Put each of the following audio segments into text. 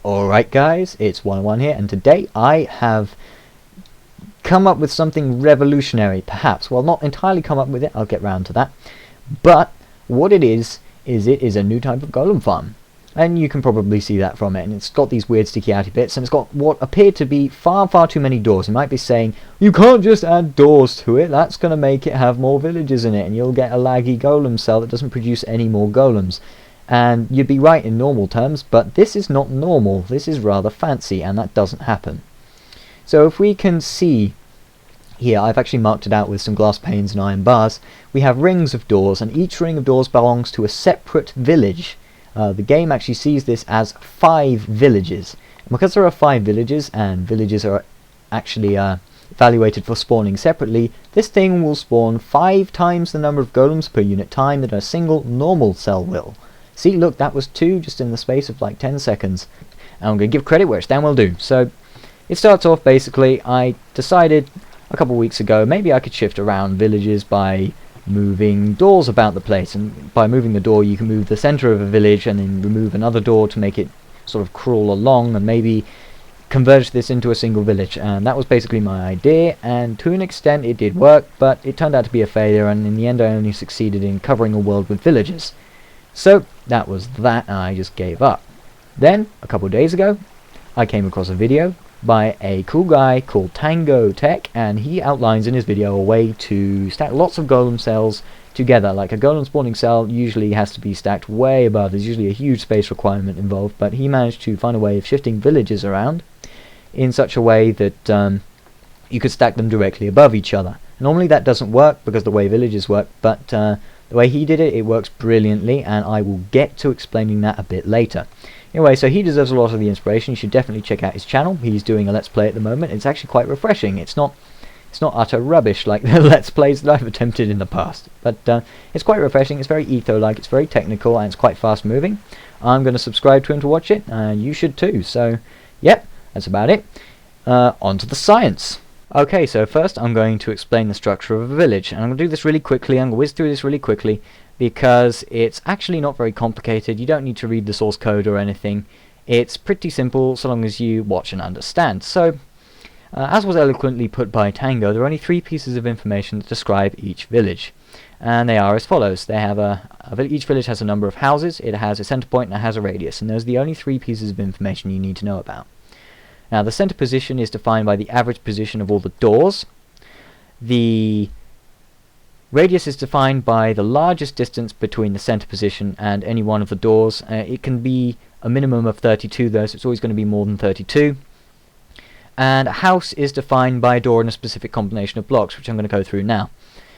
Alright guys, it's 101 here, and today I have come up with something revolutionary, perhaps. Well, not entirely come up with it, I'll get round to that. But what it is it is a new type of golem farm. And you can probably see that from it, and it's got these weird sticky outy bits, and it's got what appear to be far too many doors. You might be saying, you can't just add doors to it, that's going to make it have more villages in it, and you'll get a laggy golem cell that doesn't produce any more golems. And you'd be right in normal terms, but this is not normal, this is rather fancy, and that doesn't happen. So if we can see here, I've actually marked it out with some glass panes and iron bars, we have rings of doors, and each ring of doors belongs to a separate village. The game actually sees this as 5 villages. And because there are 5 villages, and villages are actually evaluated for spawning separately, this thing will spawn 5 times the number of golems per unit time that a single normal cell will. See, look, that was 2 just in the space of like 10 seconds. And I'm going to give credit where it's damn well due. So, it starts off basically, I decided a couple of weeks ago, maybe I could shift around villages by moving doors about the place, and by moving the door you can move the center of a village and then remove another door to make it sort of crawl along and maybe converge this into a single village. And that was basically my idea, and to an extent it did work, but it turned out to be a failure, and in the end I only succeeded in covering a world with villages. So that was that, and I just gave up. Then a couple of days ago I came across a video by a cool guy called Tango Tech, and he outlines in his video a way to stack lots of golem cells together. Like a golem spawning cell usually has to be stacked way above, there's usually a huge space requirement involved, but he managed to find a way of shifting villages around in such a way that you could stack them directly above each other. Normally that doesn't work because the way villages work, but the way he did it, it works brilliantly, and I will get to explaining that a bit later. Anyway, so he deserves a lot of the inspiration. You should definitely check out his channel. He's doing a Let's Play at the moment. It's actually quite refreshing. It's not utter rubbish like the Let's Plays that I've attempted in the past. But it's quite refreshing. It's very etho-like. It's very technical, and it's quite fast-moving. I'm going to subscribe to him to watch it. You should too. So, yep, that's about it. On to the science. Okay, so first I'm going to explain the structure of a village. And I'm going to do this really quickly. I'm going to whiz through this really quickly, because it's actually not very complicated. You don't need to read the source code or anything. It's pretty simple so long as you watch and understand. So, as was eloquently put by Tango, there are only 3 pieces of information that describe each village. And they are as follows. They have each village has a number of houses, it has a center point, and it has a radius. And those are the only 3 pieces of information you need to know about. Now, the center position is defined by the average position of all the doors. The radius is defined by the largest distance between the center position and any one of the doors. It can be a minimum of 32 though, so it's always going to be more than 32. And a house is defined by a door and a specific combination of blocks, which I'm going to go through now.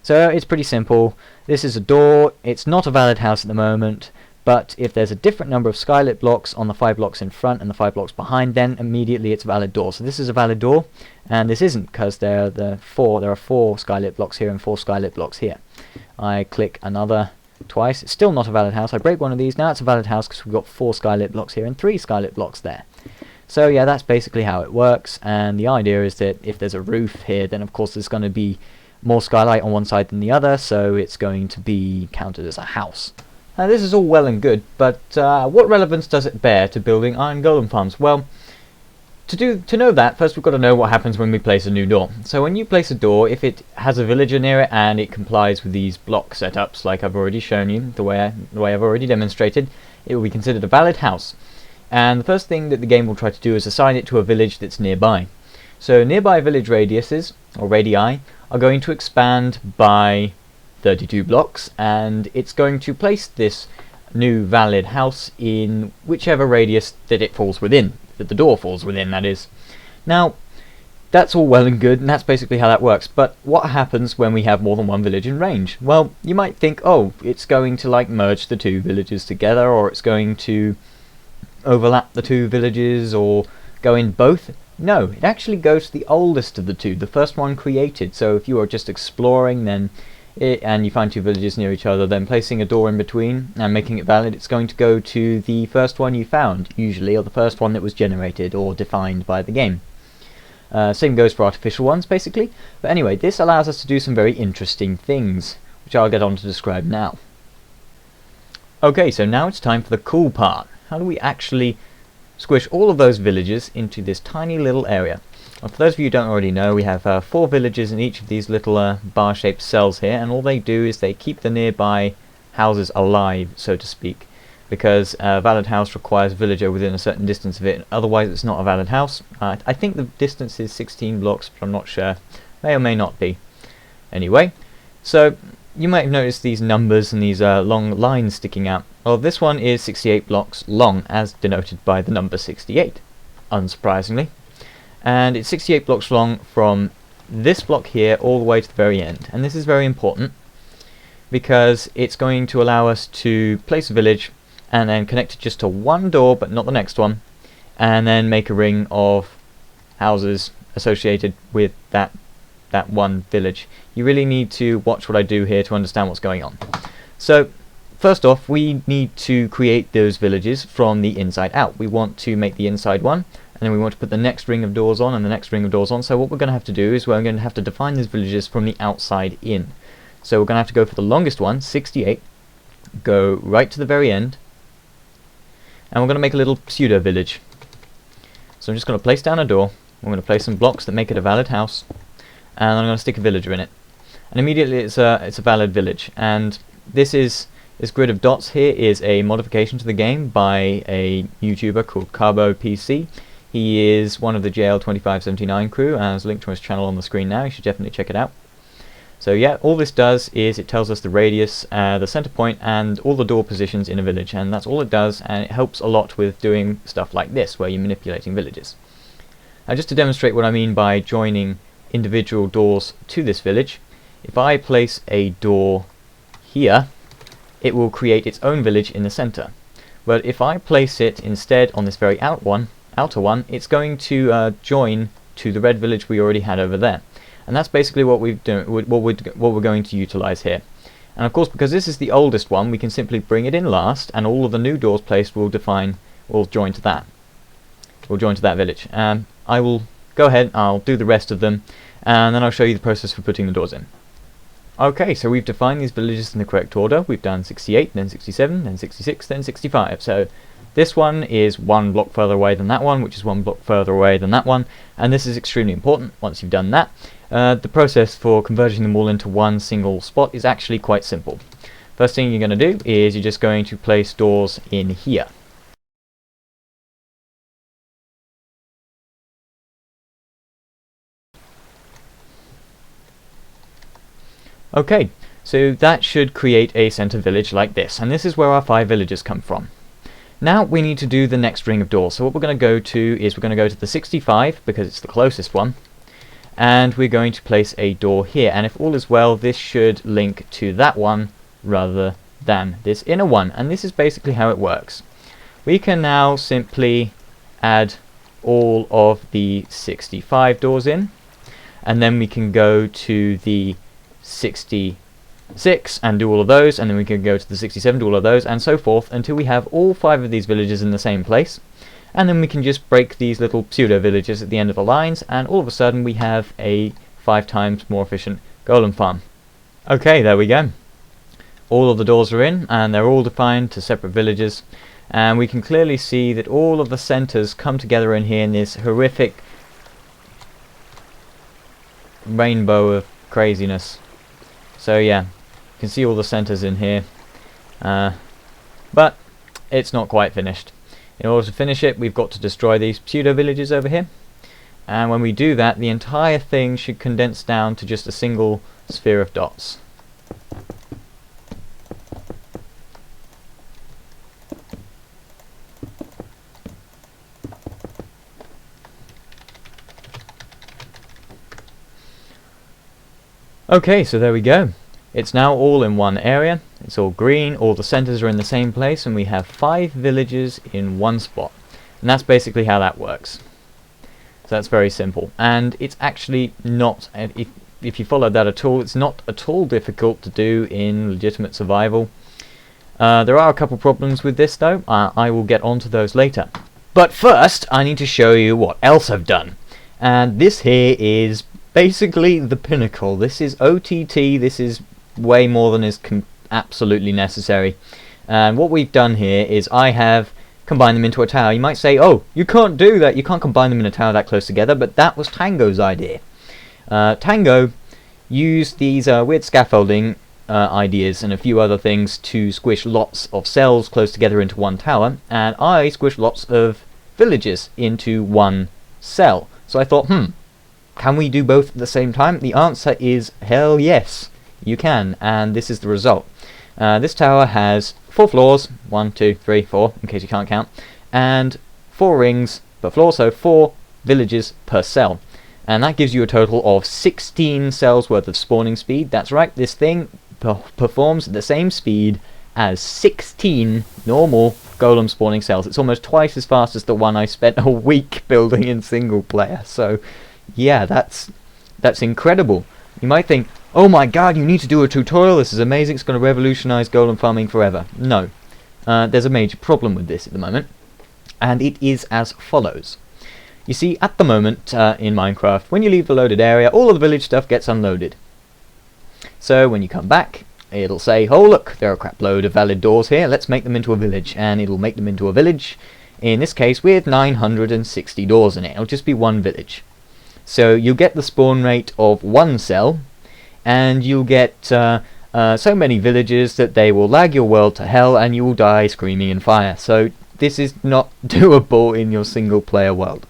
So it's pretty simple. This is a door. It's not a valid house at the moment, but if there's a different number of skylit blocks on the 5 blocks in front and the 5 blocks behind, then immediately it's a valid door. So this is a valid door, and this isn't, because there are 4 skylit blocks here and 4 skylit blocks here. I click another twice. It's still not a valid house. I break one of these. Now it's a valid house because we've got 4 skylit blocks here and 3 skylit blocks there. So yeah, that's basically how it works, and the idea is that if there's a roof here, then of course there's going to be more skylight on one side than the other, so it's going to be counted as a house. Now this is all well and good, but what relevance does it bear to building iron golem farms? Well, to know that, first we've got to know what happens when we place a new door. So when you place a door, if it has a villager near it and it complies with these block setups, like I've already shown you, the way I've already demonstrated, it will be considered a valid house. And the first thing that the game will try to do is assign it to a village that's nearby. So nearby village radiuses, or radii, are going to expand by 32 blocks, and it's going to place this new valid house in whichever radius that it falls within, that the door falls within, that is. Now, that's all well and good, and that's basically how that works, but what happens when we have more than one village in range? Well, you might think, oh, it's going to like merge the 2 villages together, or it's going to overlap the 2 villages, or go in both. No, it actually goes to the oldest of the 2, the first one created. So if you are just exploring, then and you find 2 villages near each other, then placing a door in between and making it valid, it's going to go to the first one you found, usually, or the first one that was generated or defined by the game. Same goes for artificial ones, basically. But anyway, this allows us to do some very interesting things, which I'll get on to describe now. Okay, so now it's time for the cool part. How do we actually squish all of those villagers into this tiny little area. Well, for those of you who don't already know, we have 4 villagers in each of these little bar-shaped cells here, and all they do is they keep the nearby houses alive, so to speak, because a valid house requires a villager within a certain distance of it, otherwise it's not a valid house. I think the distance is 16 blocks, but I'm not sure. May or may not be. Anyway, so you might have noticed these numbers and these long lines sticking out. Well, this one is 68 blocks long, as denoted by the number 68, unsurprisingly. And it's 68 blocks long from this block here all the way to the very end. And this is very important, because it's going to allow us to place a village and then connect it just to one door, but not the next one, and then make a ring of houses associated with that one village. You really need to watch what I do here to understand what's going on. So first off, we need to create those villages from the inside out. We want to make the inside one, and then we want to put the next ring of doors on and the next ring of doors on. So what we're going to have to do is we're going to have to define these villages from the outside in. So we're going to have to go for the longest one, 68, go right to the very end, and we're going to make a little pseudo village. So I'm just going to place down a door, I'm going to place some blocks that make it a valid house, and I'm going to stick a villager in it. And immediately it's a valid village. And this grid of dots here is a modification to the game by a YouTuber called Carbo PC. He is one of the JL2579 crew, and there's a link to his channel on the screen now. You should definitely check it out. So yeah, all this does is it tells us the radius, the center point, and all the door positions in a village, and that's all it does, and it helps a lot with doing stuff like this, where you're manipulating villages. Now, just to demonstrate what I mean by joining individual doors to this village, if I place a door here, it will create its own village in the center. But if I place it instead on this very outer one, it's going to join to the red village we already had over there. And that's basically what we're going to utilize here. And of course, because this is the oldest one, we can simply bring it in last, and all of the new doors placed will join to that. Will join to that village. I will go ahead, I'll do the rest of them, and then I'll show you the process for putting the doors in. Okay, so we've defined these villages in the correct order. We've done 68, then 67, then 66, then 65. So this one is one block further away than that one, which is one block further away than that one, and this is extremely important. Once you've done that, the process for converting them all into one single spot is actually quite simple. First thing you're going to do is you're just going to place doors in here. Okay, so that should create a center village like this, and this is where our 5 villages come from. Now we need to do the next ring of doors. So what we're going to go to is we're going to go to the 65 because it's the closest one, and we're going to place a door here, and if all is well, this should link to that one rather than this inner one, and this is basically how it works. We can now simply add all of the 65 doors in, and then we can go to the 66 and do all of those, and then we can go to the 67, do all of those, and so forth until we have all 5 of these villages in the same place. And then we can just break these little pseudo villages at the end of the lines, and all of a sudden we have a 5 times more efficient golem farm. Okay, there we go. All of the doors are in, and they're all defined to separate villages, and we can clearly see that all of the centers come together in here in this horrific rainbow of craziness. So yeah, you can see all the centers in here, but it's not quite finished. In order to finish it, we've got to destroy these pseudo villages over here, and when we do that, the entire thing should condense down to just a single sphere of dots. Okay, so there we go. It's now all in one area, it's all green, all the centers are in the same place, and we have 5 villages in one spot. And that's basically how that works. So that's very simple. And it's actually not, if you follow that at all, it's not at all difficult to do in legitimate survival. There are a couple problems with this though, I will get onto those later. But first, I need to show you what else I've done. And this here is basically the pinnacle. This is OTT, this is way more than is absolutely necessary. And what we've done here is I have combine them into a tower. You might say, oh, you can't do that, you can't combine them in a tower that close together, but that was Tango's idea. Tango used these weird scaffolding ideas and a few other things to squish lots of cells close together into one tower, and I squished lots of villages into one cell. So I thought, can we do both at the same time? The answer is hell yes, you can, and this is the result. This tower has 4 floors, 1, 2, 3, 4, in case you can't count, and 4 rings per floor, so 4 villages per cell. And that gives you a total of 16 cells worth of spawning speed. That's right, this thing performs at the same speed as 16 normal golem spawning cells. It's almost twice as fast as the one I spent a week building in single player. So yeah, that's incredible. You might think, oh my god, you need to do a tutorial, this is amazing, it's going to revolutionize golem farming forever. No, there's a major problem with this at the moment, and it is as follows. You see, at the moment in Minecraft, when you leave the loaded area, all of the village stuff gets unloaded. So when you come back, it'll say, oh look, there are a crap load of valid doors here, let's make them into a village. And it'll make them into a village, in this case with 960 doors in it. It'll just be one village. So you'll get the spawn rate of 1 cell, and you'll get so many villages that they will lag your world to hell and you will die screaming in fire. So this is not doable in your single player world.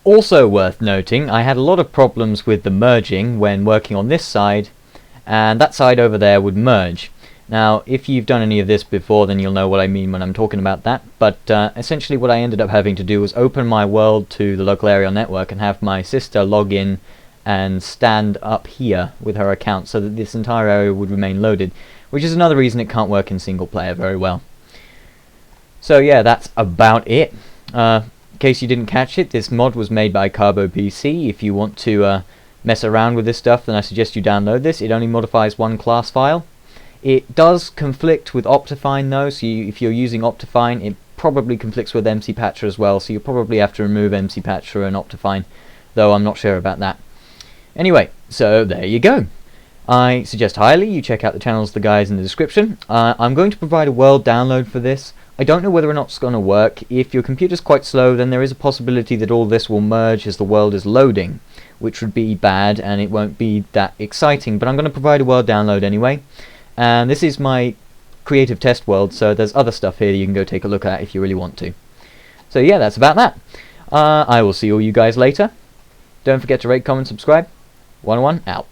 Also worth noting, I had a lot of problems with the merging when working on this side, and that side over there would merge. Now, if you've done any of this before, then you'll know what I mean when I'm talking about that, but essentially what I ended up having to do was open my world to the local area network and have my sister log in and stand up here with her account so that this entire area would remain loaded, which is another reason it can't work in single player very well. So yeah, that's about it. In case you didn't catch it, this mod was made by Carbo PC. If you want to mess around with this stuff, then I suggest you download this. It only modifies 1 class file. It does conflict with Optifine though, so if you're using Optifine, it probably conflicts with MC Patcher as well, so you'll probably have to remove MC Patcher and Optifine, though I'm not sure about that. Anyway, so there you go. I suggest highly you check out the channels of the guys in the description. I'm going to provide a world download for this. I don't know whether or not it's going to work. If your computer's quite slow, then there is a possibility that all this will merge as the world is loading, which would be bad and it won't be that exciting, but I'm going to provide a world download anyway. And this is my creative test world, so there's other stuff here that you can go take a look at if you really want to. So yeah, that's about that. I will see all you guys later. Don't forget to rate, comment, subscribe. 101 out.